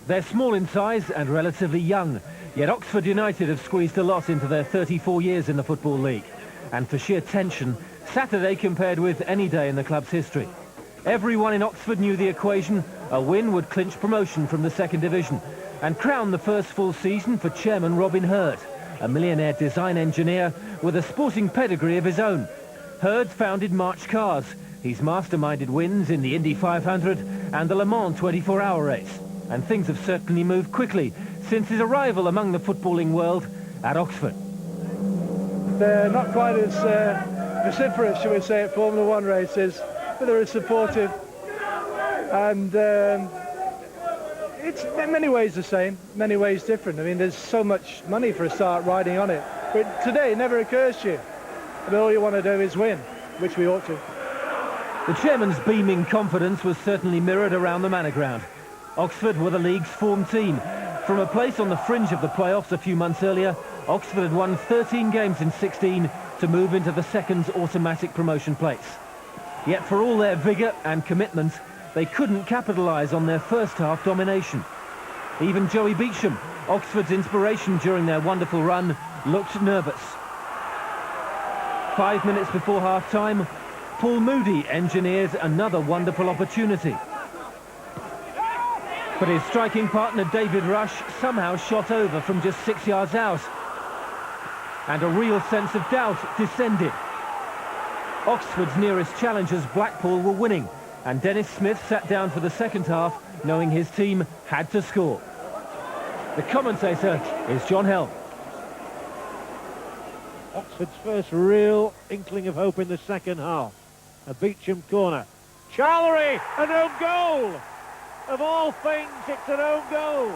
They're small in size and relatively young, yet Oxford United have squeezed a lot into their 34 years in the Football League. And for sheer tension, Saturday compared with any day in the club's history. Everyone in Oxford knew the equation: a win would clinch promotion from the second division and crown the first full season for chairman Robin Hurd, a millionaire design engineer with a sporting pedigree of his own. Hurd founded March Cars. He's masterminded wins in the Indy 500 and the Le Mans 24-hour race. And things have certainly moved quickly since his arrival among the footballing world at Oxford. They're not quite as vociferous, shall we say, at Formula One races, but they're as supportive. And it's in many ways the same, many ways different. I mean, there's so much money for a start riding on it. But today it never occurs to you. And all you want to do is win, which we ought to. The chairman's beaming confidence was certainly mirrored around the manor ground. Oxford were the league's form team. From a place on the fringe of the playoffs a few months earlier, Oxford had won 13 games in 16 to move into the second automatic promotion place. Yet for all their vigour and commitment, they couldn't capitalise on their first half domination. Even Joey Beauchamp, Oxford's inspiration during their wonderful run, looked nervous. 5 minutes before half-time, Paul Moody engineers another wonderful opportunity. But his striking partner David Rush somehow shot over from just 6 yards out. And a real sense of doubt descended. Oxford's nearest challengers, Blackpool, were winning, and Denis Smith sat down for the second half, knowing his team had to score. The commentator is John Helm. Oxford's first real inkling of hope in the second half. A Beauchamp corner. Charlery, an own goal! Of all things, it's an own goal.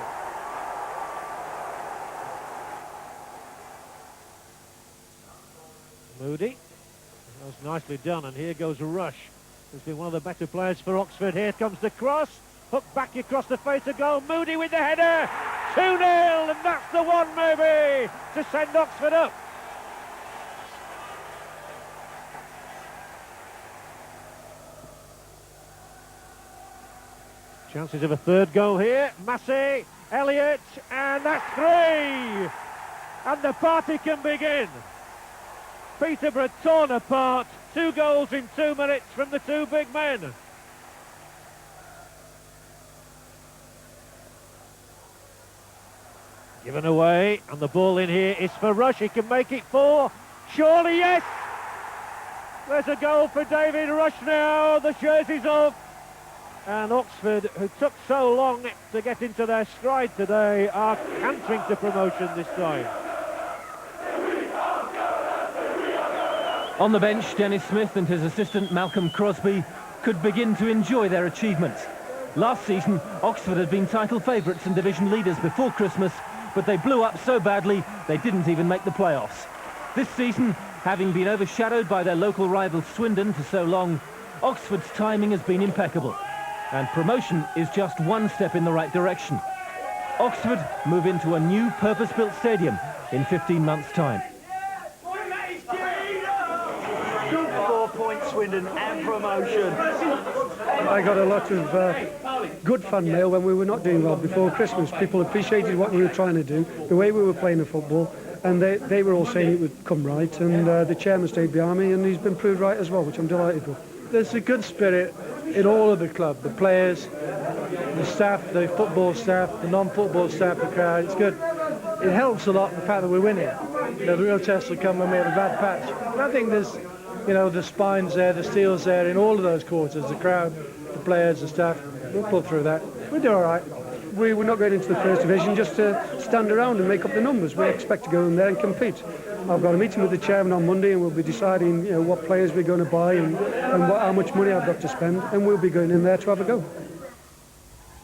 Moody. That was nicely done, and here goes Rush. Who's been one of the better players for Oxford. Here comes the cross. Hook back across the face of goal. Moody with the header. 2-0, and that's the one, maybe, to send Oxford up. Chances of a third goal here. Massey, Elliott, and that's 3! And the party can begin. Peterborough torn apart. 2 goals in 2 minutes from the two big men. Given away, and the ball in here is for Rush. He can make it 4. Surely, yes! There's a goal for David Rush now. The jersey's off. And Oxford, who took so long to get into their stride today, are cantering to promotion this time. On the bench, Denis Smith and his assistant Malcolm Crosby could begin to enjoy their achievements. Last season, Oxford had been title favourites and division leaders before Christmas, but they blew up so badly they didn't even make the playoffs. This season, having been overshadowed by their local rival Swindon for so long, Oxford's timing has been impeccable. And promotion is just one step in the right direction. Oxford move into a new purpose-built stadium in 15 months' time. 4 points, Swindon, and promotion. I got a lot of good fan mail when we were not doing well before Christmas. People appreciated what we were trying to do, the way we were playing the football, and they were all saying it would come right, and the chairman stayed behind me, and he's been proved right as well, which I'm delighted with. There's a good spirit in all of the club, the players, the staff, the football staff, the non-football staff, the crowd. It's good. It helps a lot, the fact that we're winning. The real test will come when we have a bad patch. And I think there's, the spine's there, the steel's there in all of those quarters, the crowd, the players, the staff. We'll pull through that. We'll do all right. We're not going into the first division just to stand around and make up the numbers. We expect to go in there and compete. I've got a meeting with the chairman on Monday, and we'll be deciding what players we're going to buy and how much money I've got to spend, and we'll be going in there to have a go.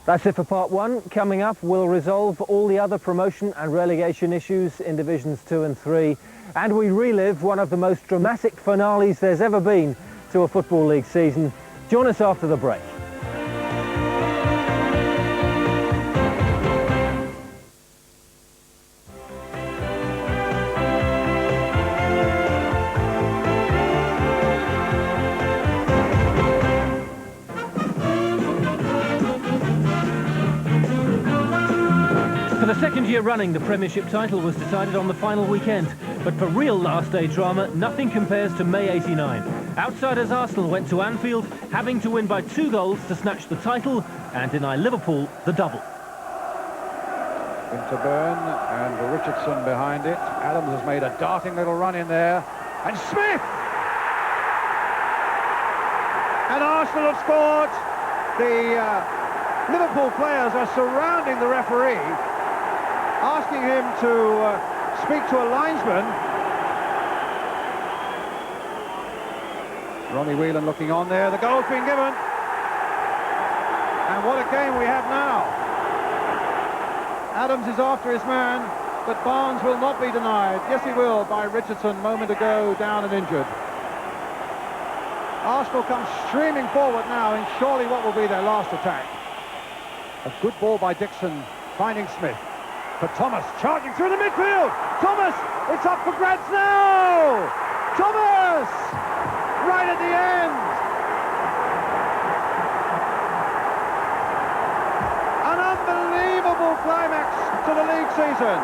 That's it for part 1. Coming up, we'll resolve all the other promotion and relegation issues in Divisions 2 and 3, and we relive one of the most dramatic finales there's ever been to a Football League season. Join us after the break. For the second year running, the Premiership title was decided on the final weekend. But for real last-day drama, nothing compares to May '89. Outsiders Arsenal went to Anfield, having to win by 2 goals to snatch the title and deny Liverpool the double. Winterburn and Richardson behind it. Adams has made a darting little run in there. And Smith! And Arsenal have scored. The Liverpool players are surrounding the referee, asking him to speak to a linesman. Ronnie Whelan looking on there. The goal's been given. And what a game we have now. Adams is after his man, but Barnes will not be denied. Yes, he will, by Richardson, moment ago, down and injured. Arsenal come streaming forward now in surely what will be their last attack. A good ball by Dixon, finding Smith. For Thomas, charging through the midfield. Thomas, it's up for grabs now. Thomas, right at the end. An unbelievable climax to the league season.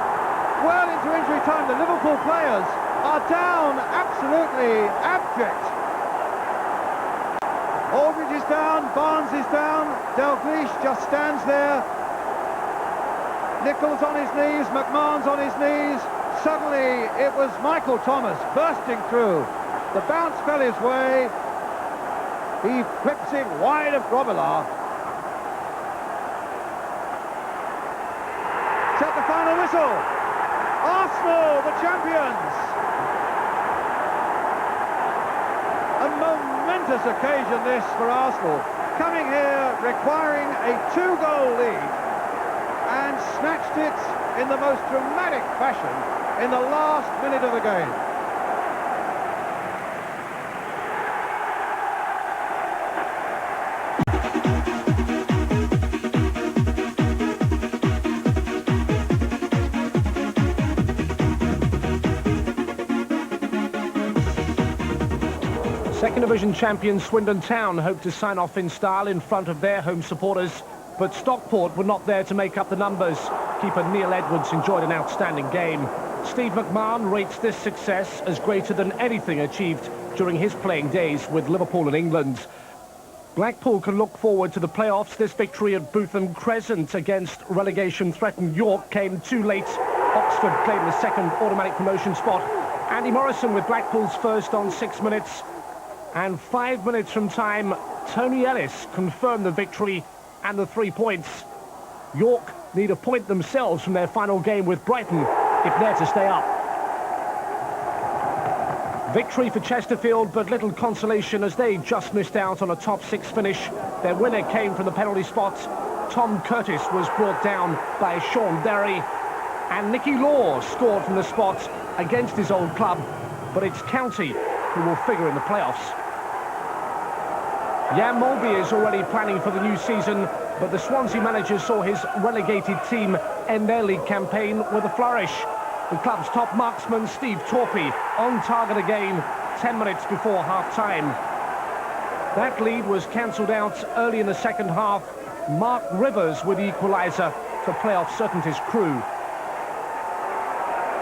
Well into injury time, the Liverpool players are down, absolutely abject. Aldridge is down, Barnes is down, Dalglish just stands there. Nichols on his knees, McMahon's on his knees. Suddenly it was Michael Thomas bursting through. The bounce fell his way. He flips it wide of Grobbelaar. Set the final whistle. Arsenal, the champions. A momentous occasion this for Arsenal, coming here requiring a 2-goal lead and snatched it in the most dramatic fashion in the last minute of the game. Second Division champion Swindon Town hoped to sign off in style in front of their home supporters, but Stockport were not there to make up the numbers. Keeper Neil Edwards enjoyed an outstanding game. Steve McMahon rates this success as greater than anything achieved during his playing days with Liverpool and England. Blackpool can look forward to the playoffs. This victory at Bootham Crescent against relegation-threatened York came too late. Oxford claimed the second automatic promotion spot. Andy Morrison with Blackpool's first on 6 minutes. And 5 minutes from time, Tony Ellis confirmed the victory and the 3 points. York need a point themselves from their final game with Brighton if they're to stay up. Victory for Chesterfield, but little consolation as they just missed out on a top 6 finish. Their winner came from the penalty spot. Tom Curtis was brought down by Sean Derry, and Nicky Law scored from the spot against his old club, but it's County who will figure in the playoffs. Jan Molby is already planning for the new season, but the Swansea manager saw his relegated team end their league campaign with a flourish. The club's top marksman, Steve Torpey, on target again 10 minutes before half-time. That lead was cancelled out early in the second half. Mark Rivers with the equaliser to playoff certainty's Crewe.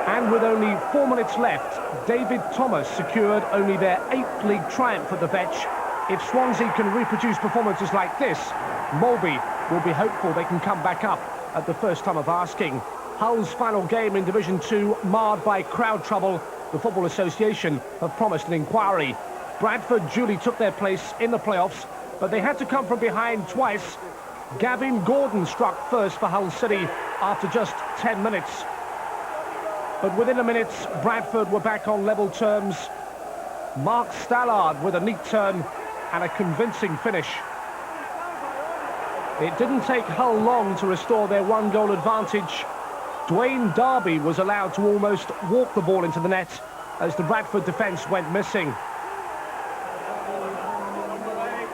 And with only 4 minutes left, David Thomas secured only their 8th league triumph at the Vetch. If Swansea can reproduce performances like this, Molby will be hopeful they can come back up at the first time of asking. Hull's final game in Division 2 marred by crowd trouble. The Football Association have promised an inquiry. Bradford duly took their place in the playoffs, but they had to come from behind twice. Gavin Gordon struck first for Hull City after just 10 minutes. But within a minute, Bradford were back on level terms. Mark Stallard with a neat turn and a convincing finish. It didn't take Hull long to restore their 1-goal advantage. Dwayne Darby was allowed to almost walk the ball into the net as the Bradford defence went missing.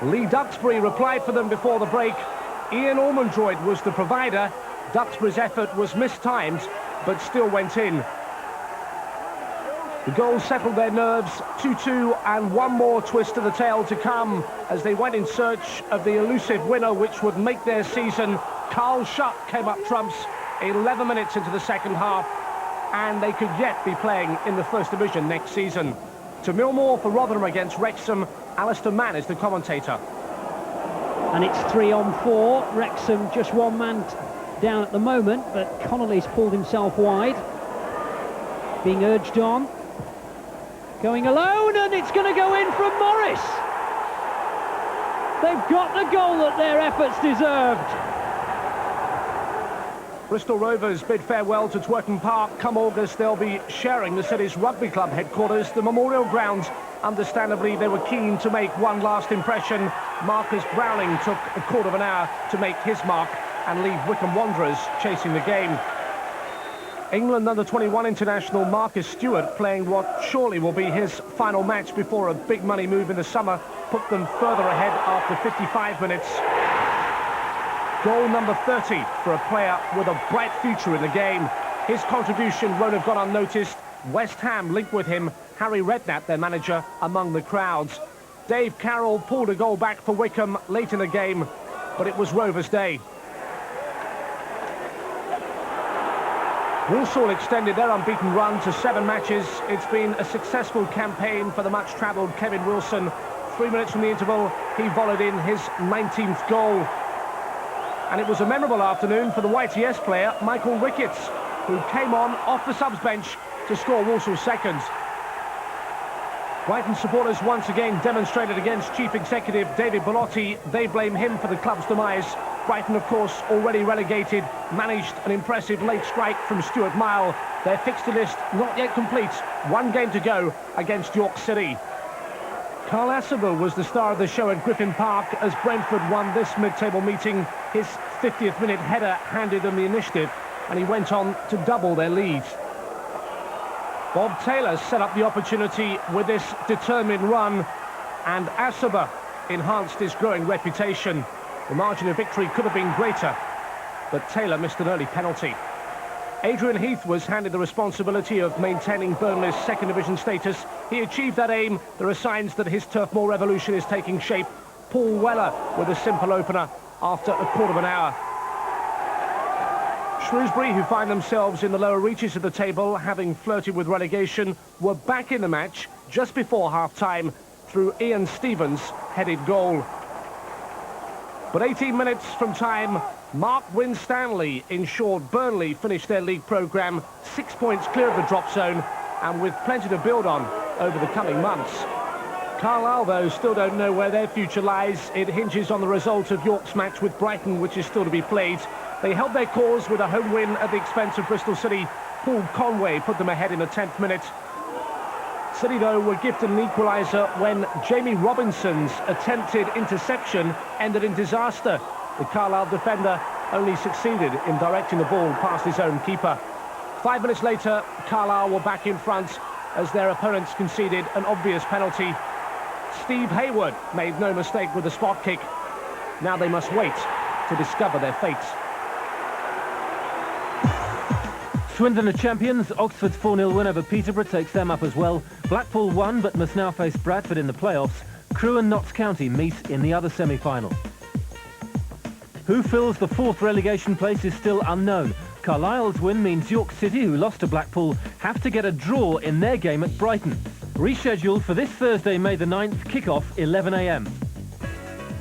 Lee Duxbury replied for them before the break. Ian Ormondroyd was the provider. Duxbury's effort was mistimed, but still went in. The goal settled their nerves, 2-2, and one more twist of the tail to come as they went in search of the elusive winner which would make their season. Carl Shutt came up trumps 11 minutes into the second half, and they could yet be playing in the First Division next season. To Millmore for Rotherham against Wrexham, Alistair Mann is the commentator. And it's 3-on-4. Wrexham just one man down at the moment, but Connolly's pulled himself wide. Being urged on. Going alone, and it's going to go in from Morris. They've got the goal that their efforts deserved. Bristol Rovers bid farewell to Twerton Park. Come August, they'll be sharing the city's rugby club headquarters, the Memorial Grounds. Understandably, they were keen to make one last impression. Marcus Browning took a quarter of an hour to make his mark and leave Wycombe Wanderers chasing the game. England under-21 international Marcus Stewart, playing what surely will be his final match before a big money move in the summer, put them further ahead after 55 minutes. Goal number 30 for a player with a bright future in the game. His contribution won't have gone unnoticed. West Ham linked with him, Harry Redknapp, their manager, among the crowds. Dave Carroll pulled a goal back for Wycombe late in the game, but it was Rovers' day. Walsall extended their unbeaten run to 7 matches. It's been a successful campaign for the much-travelled Kevin Wilson. 3 minutes from the interval, he volleyed in his 19th goal. And it was a memorable afternoon for the YTS player, Michael Ricketts, who came on off the subs bench to score Walsall's second. Brighton supporters once again demonstrated against Chief Executive David Bellotti. They blame him for the club's demise. Brighton, of course, already relegated, managed an impressive late strike from Stuart Mile. Their fixture list not yet complete. 1 game to go against York City. Carl Asselberg was the star of the show at Griffin Park as Brentford won this mid-table meeting. His 50th minute header handed them the initiative, and he went on to double their lead. Bob Taylor set up the opportunity with this determined run, and Asselberg enhanced his growing reputation. The margin of victory could have been greater, but Taylor missed an early penalty. Adrian Heath was handed the responsibility of maintaining Burnley's second division status. He achieved that aim. There are signs that his Turf Moor revolution is taking shape. Paul Weller with a simple opener after a quarter of an hour. Shrewsbury, who find themselves in the lower reaches of the table, having flirted with relegation, were back in the match just before half-time through Ian Stevens' headed goal. But 18 minutes from time, Mark Winstanley ensured Burnley finished their league programme 6 points clear of the drop zone and with plenty to build on over the coming months. Carlisle, though, still don't know where their future lies. It hinges on the result of York's match with Brighton, which is still to be played. They held their cause with a home win at the expense of Bristol City. Paul Conway put them ahead in the 10th minute. City, though, were gifted an equaliser when Jamie Robinson's attempted interception ended in disaster. The Carlisle defender only succeeded in directing the ball past his own keeper. 5 minutes later, Carlisle were back in front as their opponents conceded an obvious penalty. Steve Hayward made no mistake with the spot kick. Now they must wait to discover their fate. Swindon are champions. Oxford's 4-0 win over Peterborough takes them up as well. Blackpool won but must now face Bradford in the playoffs. Crewe and Notts County meet in the other semi-final. Who fills the 4th relegation place is still unknown. Carlisle's win means York City, who lost to Blackpool, have to get a draw in their game at Brighton. Rescheduled for this Thursday, May the 9th, kick-off 11 a.m.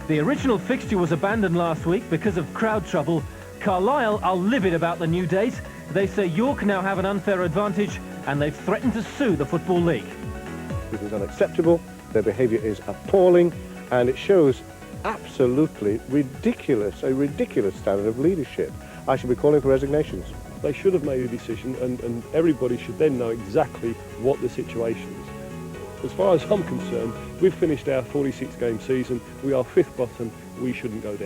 The original fixture was abandoned last week because of crowd trouble. Carlisle are livid about the new date. They say York now have an unfair advantage and they've threatened to sue the Football League. It is unacceptable, their behaviour is appalling, and it shows absolutely ridiculous, a ridiculous standard of leadership. I should be calling for resignations. They should have made a decision, and everybody should then know exactly what the situation is. As far as I'm concerned, we've finished our 46-game season. We are 5th bottom. We shouldn't go down.